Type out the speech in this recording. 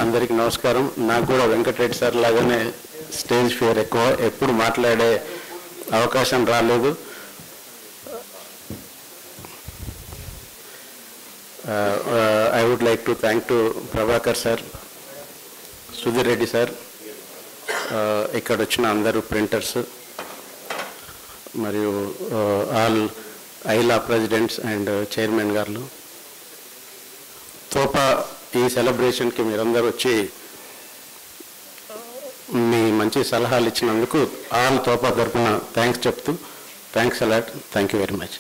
అందరికీ నమస్కారం. నాకు కూడా వెంకటరెడ్డి సార్ లాగానే స్టేజ్ ఫియర్ ఎక్కువ, ఎప్పుడు మాట్లాడే అవకాశం రాలేదు. I would like to thank to Prabhakar sir, Sudheer Reddy sir, ఇక్కడ వచ్చిన అందరూ ప్రింటర్స్ మరియు ఆల్ ఐలా ప్రెసిడెంట్స్ అండ్ చైర్మన్ గారు. తోపా ఈ సెలబ్రేషన్కి మీరందరూ వచ్చి మీ మంచి సలహాలు ఇచ్చినందుకు ఆల్ తోపా తరఫున థ్యాంక్స్ చెప్తూ thanks a lot. Thank you very much.